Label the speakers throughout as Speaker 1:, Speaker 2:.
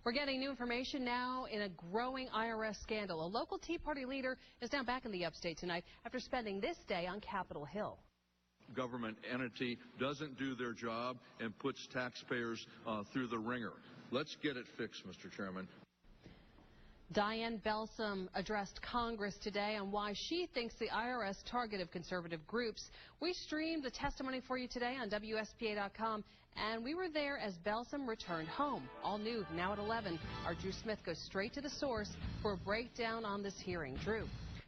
Speaker 1: We're getting new information now in a growing IRS scandal. A local Tea Party leader is now back in the Upstate tonight after spending this day on Capitol Hill.
Speaker 2: Government entity doesn't do their job and puts taxpayers through the ringer. Let's get it fixed, Mr. Chairman.
Speaker 1: Dianne Belsom addressed Congress today on why she thinks the IRS targeted conservative groups. We streamed the testimony for you today on WSPA.com, and we were there as Belsom returned home. All new now at 11. Our Drew Smith goes straight to the source for a breakdown on this hearing. Drew.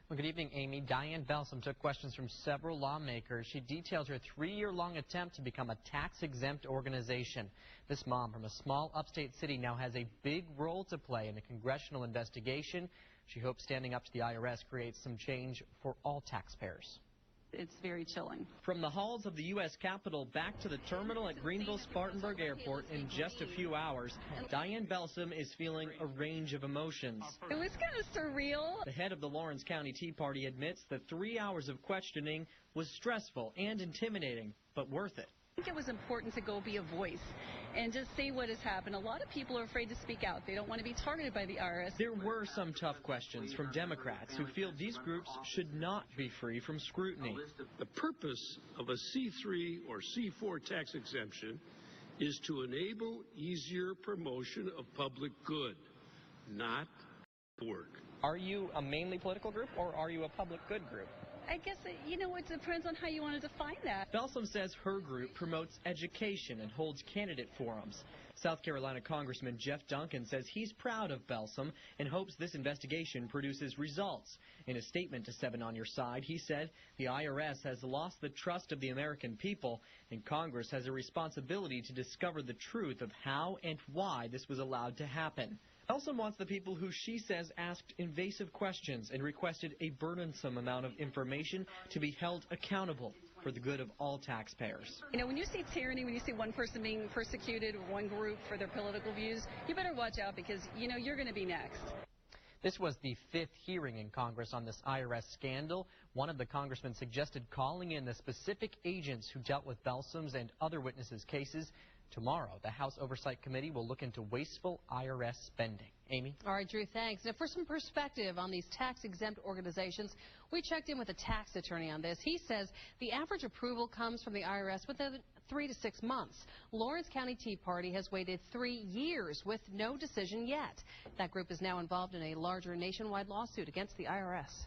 Speaker 3: Well, good evening, Amy. Dianne Belsom took questions from several lawmakers. She detailed her 3-year-long attempt to become a tax-exempt organization. This mom from a small upstate city now has a big role to play in a congressional investigation. She hopes standing up to the IRS creates some change for all taxpayers.
Speaker 4: It's very chilling.
Speaker 3: From the halls of the U.S. Capitol back to the terminal at Greenville-Spartanburg Airport in just a few hours, Dianne Belsom is feeling a range of emotions.
Speaker 4: It was kind of surreal.
Speaker 3: The head of the Lawrence County Tea Party admits that 3 hours of questioning was stressful and intimidating, but worth it.
Speaker 4: I think it was important to go be a voice and just say what has happened. A lot of people are afraid to speak out. They don't want to be targeted by the IRS.
Speaker 3: There were some tough questions from Democrats who feel these groups should not be free from scrutiny.
Speaker 5: The purpose of a C3 or C4 tax exemption is to enable easier promotion of public good, not work.
Speaker 3: Are you a mainly political group or are you a public good group?
Speaker 4: I guess, it depends on how you want to define that.
Speaker 3: Belsom says her group promotes education and holds candidate forums. South Carolina Congressman Jeff Duncan says he's proud of Belsom and hopes this investigation produces results. In a statement to 7 on Your Side, he said the IRS has lost the trust of the American people, and Congress has a responsibility to discover the truth of how and why this was allowed to happen. Belsom wants the people who she says asked invasive questions and requested a burdensome amount of information to be held accountable for the good of all taxpayers.
Speaker 4: When you see tyranny, when you see one person being persecuted or one group for their political views, you better watch out because, you're going to be next.
Speaker 3: This was the 5th hearing in Congress on this IRS scandal. One of the congressmen suggested calling in the specific agents who dealt with Belsom's and other witnesses' cases. Tomorrow, the House Oversight Committee will look into wasteful IRS spending. Amy?
Speaker 1: All right, Drew, thanks. Now, for some perspective on these tax-exempt organizations, we checked in with a tax attorney on this. He says the average approval comes from the IRS within 3 to 6 months. Lawrence County Tea Party has waited 3 years with no decision yet. That group is now involved in a larger nationwide lawsuit against the IRS.